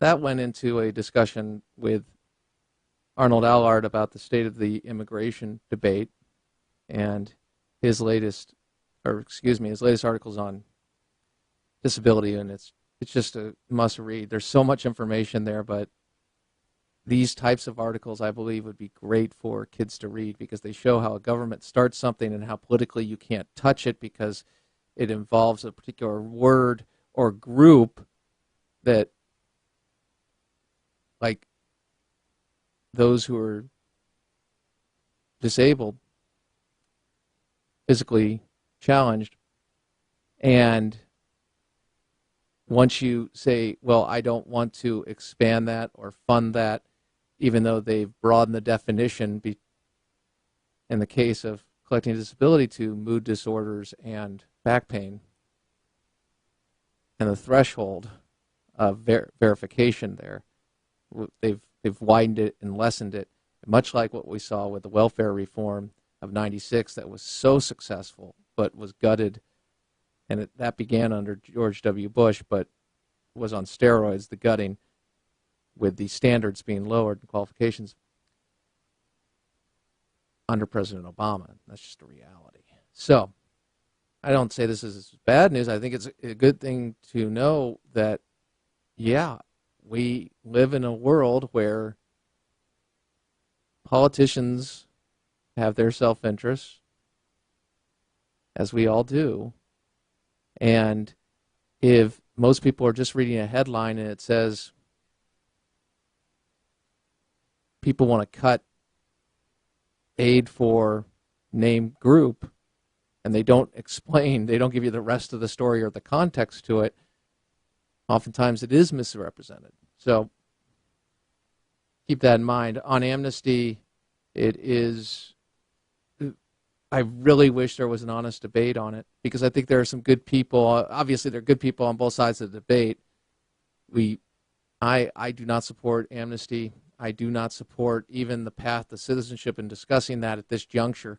that went into a discussion with Arnold Allard about the state of the immigration debate and his latest, his latest articles on disability, and it's just a must read. There's so much information there, but these types of articles, I believe, would be great for kids to read because they show how a government starts something and how politically you can't touch it because it involves a particular word or group that, like those who are disabled, physically challenged, and once you say, well, I don't want to expand that or fund that, even though they've broadened the definition in the case of collecting disability to mood disorders and back pain, and the threshold of verification there, they've widened it and lessened it, much like what we saw with the welfare reform of '96 that was so successful but was gutted. And that began under George W. Bush, but was on steroids, the gutting, with the standards being lowered and qualifications under President Obama. That's just a reality. So I don't say this is bad news. I think it's a good thing to know that, yeah, we live in a world where politicians have their self-interests, as we all do. And if most people are just reading a headline and it says people want to cut aid for named group, and they don't explain, they don't give you the rest of the story or the context to it, oftentimes it is misrepresented. So keep that in mind. On amnesty, it is, I really wish there was an honest debate on it, because I think there are some good people. Obviously, there are good people on both sides of the debate. I do not support amnesty. I do not support even the path to citizenship and discussing that at this juncture.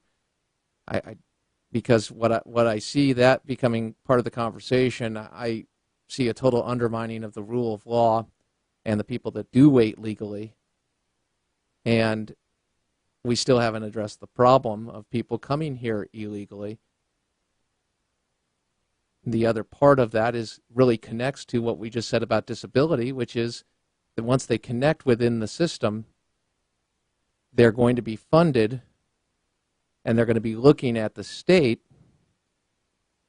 Because what I see that becoming part of the conversation, I see a total undermining of the rule of law and the people that do wait legally. And we still haven't addressed the problem of people coming here illegally. The other part of that is really connects to what we just said about disability, which is that once they connect within the system, they're going to be funded, and they're going to be looking at the state,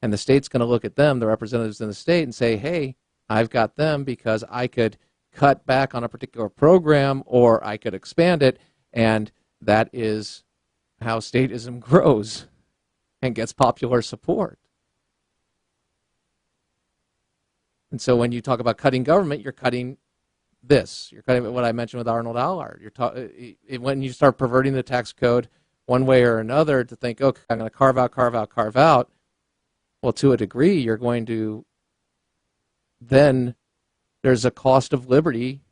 and the state's going to look at them, the representatives in the state, and say, hey, I've got them because I could cut back on a particular program or I could expand it, and that is how statism grows and gets popular support. And so when you talk about cutting government, you're cutting this. You're cutting what I mentioned with Arnold Allard. When you start perverting the tax code one way or another to think, okay, I'm going to carve out, well, to a degree, you're going to, then there's a cost of liberty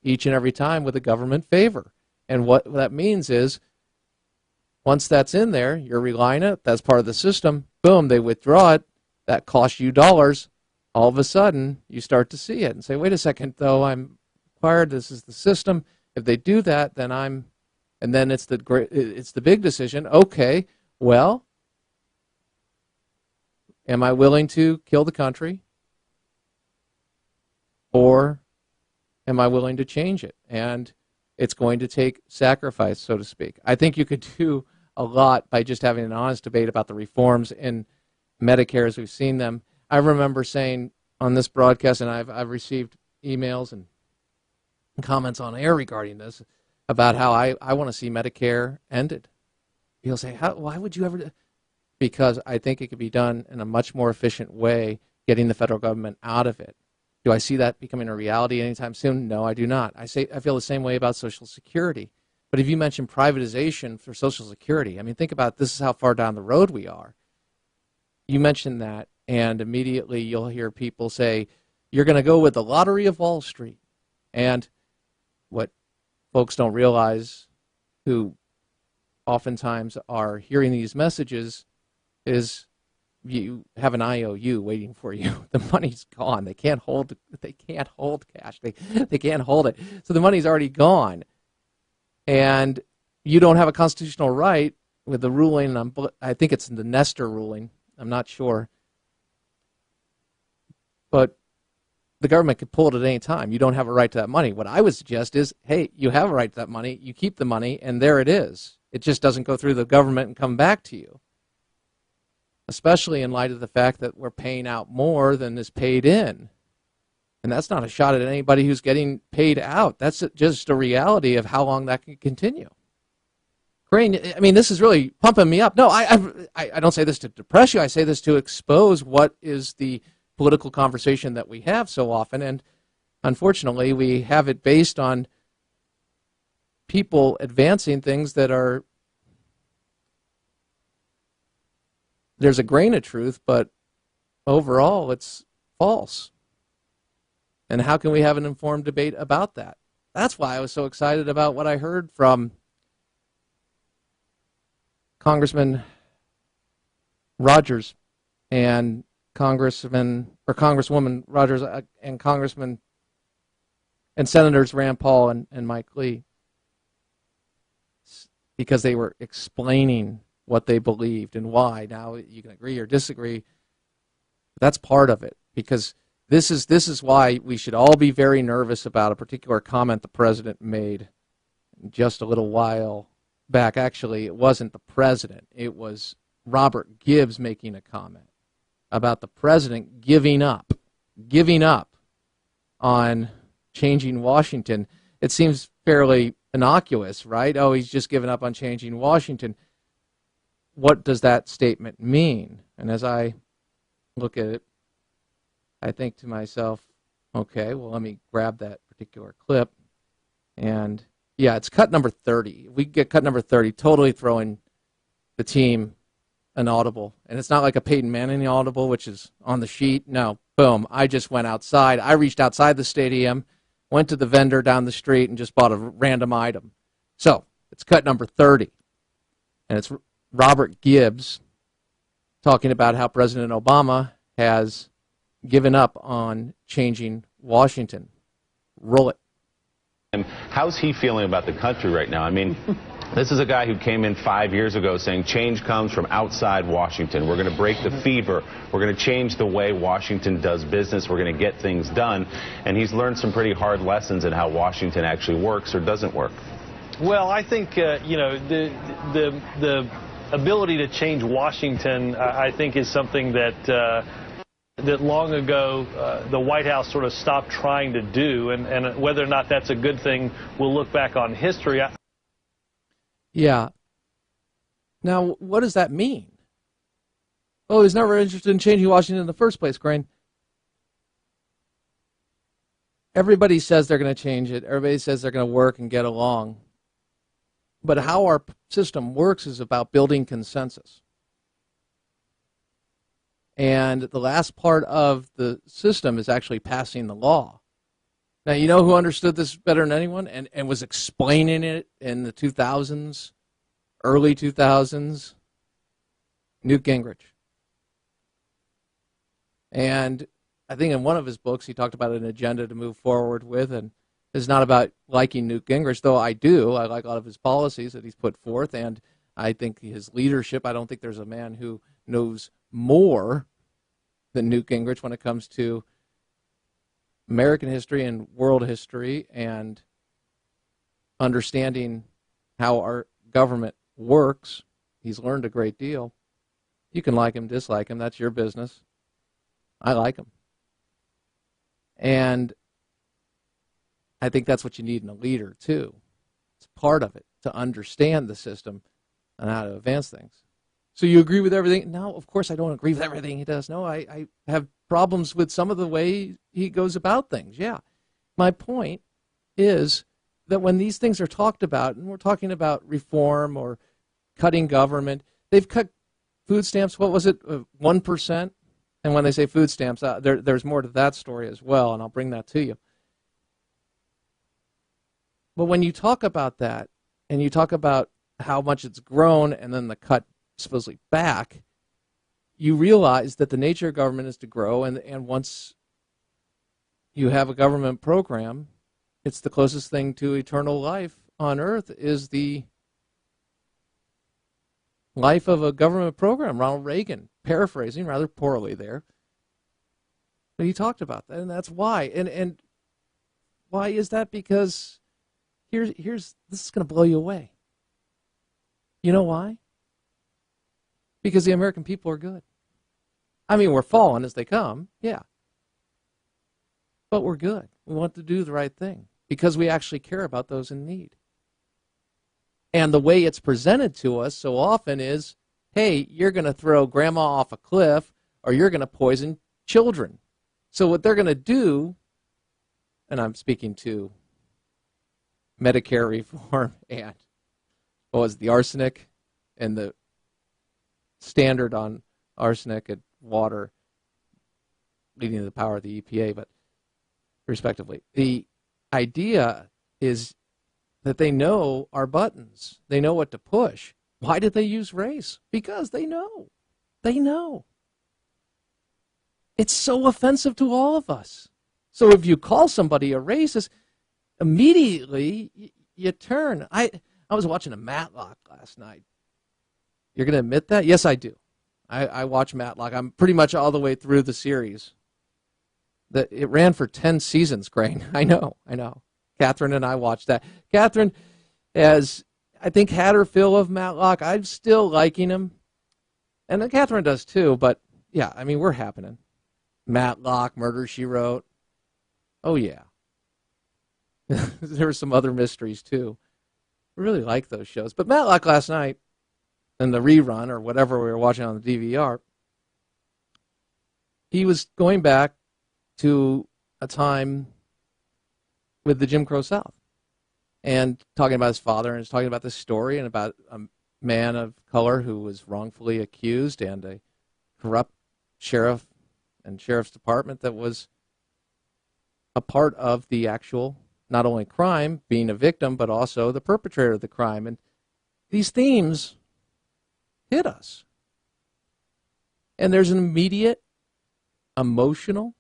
each and every time with a government favor. And what that means is, once that's in there, you're relying on it, that's part of the system, boom, they withdraw it, that costs you dollars. All of a sudden, you start to see it and say, wait a second, though, I'm required, this is the system. If they do that, then and then it's the big decision, okay, well, am I willing to kill the country, or am I willing to change it? And it's going to take sacrifice, so to speak. I think you could do a lot by just having an honest debate about the reforms in Medicare as we've seen them. I remember saying on this broadcast, and I've received emails and comments on air regarding this, about how I want to see Medicare ended. People say, why would you ever? Because I think it could be done in a much more efficient way, getting the federal government out of it. Do I see that becoming a reality anytime soon? No, I do not. I feel the same way about Social Security. But if you mention privatization for Social Security, I mean, think about this is how far down the road we are. You mentioned that, and immediately you'll hear people say, you're going to go with the lottery of Wall Street. And what folks don't realize, who oftentimes are hearing these messages, is you have an IOU waiting for you. The money's gone. They can't hold cash. They can't hold it. So the money's already gone. And you don't have a constitutional right with the ruling on, I think it's the Nestor ruling. I'm not sure. But the government could pull it at any time. You don't have a right to that money. What I would suggest is, hey, you have a right to that money. You keep the money, and there it is. It just doesn't go through the government and come back to you, especially in light of the fact that we're paying out more than is paid in. And that's not a shot at anybody who's getting paid out. That's just a reality of how long that can continue. Crane, I mean, this is really pumping me up. No, I don't say this to depress you. I say this to expose what is the political conversation that we have so often. And unfortunately, we have it based on people advancing things that are, there's a grain of truth, but overall it's false. And how can we have an informed debate about that? That's why I was so excited about what I heard from Congressman Rogers and Congresswoman Rogers and Congressman and Senators Rand Paul and Mike Lee, because they were explaining what they believed and why. Now you can agree or disagree. That's part of it, because this is why we should all be very nervous about a particular comment the president made just a little while back. Actually, it wasn't the president. It was Robert Gibbs making a comment about the president giving up on changing Washington. It seems fairly innocuous, right? Oh, he's just given up on changing Washington. What does that statement mean? And as I look at it, I think to myself, okay, well, let me grab that particular clip. And yeah, it's cut number 30. We get cut number 30, totally throwing the team an audible. And it's not like a Peyton Manning audible, which is on the sheet. No, boom, I just went outside. I reached outside the stadium, went to the vendor down the street, and just bought a random item. So it's cut number 30. And it's Robert Gibbs talking about how President Obama has given up on changing Washington. Roll it. How's he feeling about the country right now? I mean, this is a guy who came in 5 years ago saying change comes from outside Washington. We're going to break the fever. We're going to change the way Washington does business. We're going to get things done. And he's learned some pretty hard lessons in how Washington actually works or doesn't work. Well, I think, you know, the ability to change Washington, I think, is something that that long ago the White House sort of stopped trying to do, and whether or not that's a good thing, we'll look back on history. Yeah. Now, what does that mean? Oh, he's never interested in changing Washington in the first place, Crane. Everybody says they're going to change it. Everybody says they're going to work and get along. But how our system works is about building consensus. And the last part of the system is actually passing the law. Now, you know who understood this better than anyone and was explaining it in the 2000s, early 2000s? Newt Gingrich. And I think in one of his books he talked about an agenda to move forward with, and it's not about liking Newt Gingrich, though I do. I like a lot of his policies that he's put forth, and I think his leadership, I don't think there's a man who knows more than Newt Gingrich when it comes to American history and world history and understanding how our government works. He's learned a great deal. You can like him, dislike him. That's your business. I like him. And I think that's what you need in a leader, too. It's part of it, to understand the system and how to advance things. So you agree with everything? No, of course I don't agree with everything he does. No, I have problems with some of the way he goes about things, yeah. My point is that when these things are talked about, and we're talking about reform or cutting government, they've cut food stamps, what was it, 1%? And when they say food stamps, there's more to that story as well, and I'll bring that to you. But when you talk about that, and you talk about how much it's grown, and then the cut supposedly back, you realize that the nature of government is to grow, and once you have a government program, it's the closest thing to eternal life on earth is the life of a government program. Ronald Reagan, paraphrasing rather poorly there, but he talked about that, and that's why. And why is that? Because this is going to blow you away. You know why? Because the American people are good. I mean, we're fallen as they come, yeah. But we're good. We want to do the right thing because we actually care about those in need. And the way it's presented to us so often is, hey, you're going to throw grandma off a cliff or you're going to poison children. So what they're going to do, and I'm speaking to Medicare reform and what was it, the arsenic and the standard on arsenic and water leading to the power of the EPA, but respectively. The idea is that they know our buttons. They know what to push. Why did they use race? Because they know. They know. It's so offensive to all of us. So if you call somebody a racist, immediately you turn. I was watching a Matlock last night. You're going to admit that? Yes, I do. I watch Matlock. I'm pretty much all the way through the series. It ran for 10 seasons, Crane. I know. Catherine and I watched that. Catherine has, I think, had her fill of Matlock. I'm still liking him. And then Catherine does too, but yeah, I mean, we're happening. Matlock, Murder, She Wrote. Oh, yeah. There were some other mysteries too. I really like those shows. But Matlock last night, in the rerun or whatever we were watching on the DVR, he was going back to a time with the Jim Crow South and talking about his father, and he's talking about this story and about a man of color who was wrongfully accused and a corrupt sheriff and sheriff's department that was a part of the actual, not only crime, being a victim, but also the perpetrator of the crime. And these themes hit us. And there's an immediate, emotional,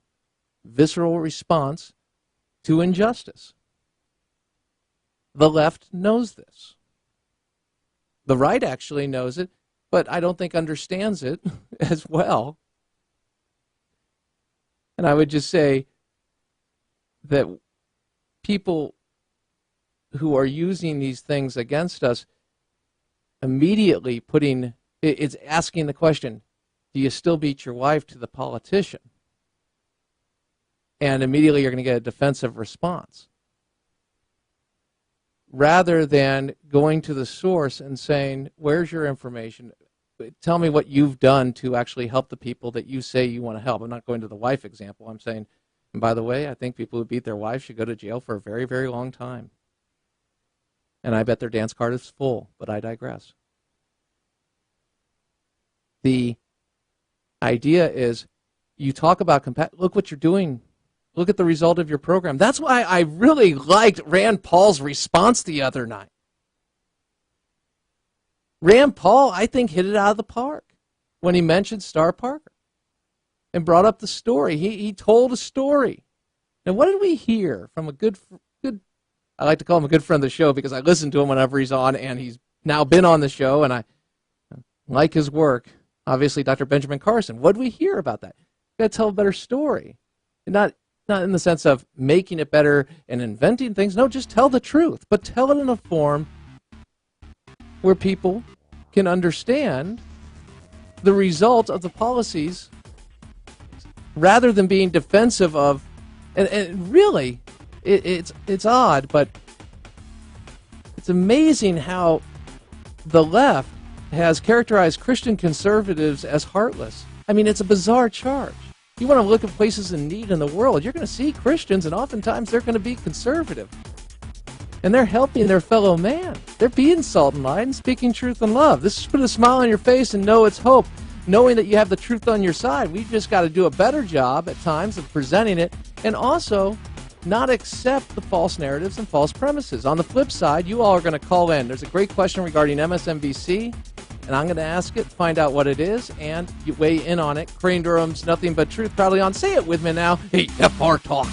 visceral response to injustice. The left knows this. The right actually knows it, but I don't think understands it as well. And I would just say that people who are using these things against us immediately it's asking the question, do you still beat your wife to the politician? And immediately you're going to get a defensive response. Rather than going to the source and saying, where's your information? Tell me what you've done to actually help the people that you say you want to help. I'm not going to the wife example. I'm saying, and by the way, I think people who beat their wives should go to jail for a very, very long time. And I bet their dance card is full, but I digress. The idea is you talk about, look what you're doing. Look at the result of your program. That's why I really liked Rand Paul's response the other night. Rand Paul, I think, hit it out of the park when he mentioned Star Parker and brought up the story. He told a story. And what did we hear from a good, I like to call him a good friend of the show because I listen to him whenever he's on, and he's now been on the show, and I like his work. Obviously, Dr. Benjamin Carson. What did we hear about that? You got to tell a better story. Not in the sense of making it better and inventing things. No, just tell the truth, but tell it in a form where people can understand the result of the policies rather than being defensive of, and really, it's odd, but it's amazing how the left has characterized Christian conservatives as heartless. I mean, it's a bizarre charge. You want to look at places in need in the world, you're going to see Christians, and oftentimes they're going to be conservative. And they're helping their fellow man. They're being salt and light and speaking truth and love. This is put a smile on your face and know it's hope, knowing that you have the truth on your side. We've just got to do a better job at times of presenting it, and also not accept the false narratives and false premises. On the flip side, you all are going to call in. There's a great question regarding MSNBC and I'm going to ask it, find out what it is, and you weigh in on it. Crane Durham's Nothing But Truth, probably on Say It With Me Now, AFR Talk.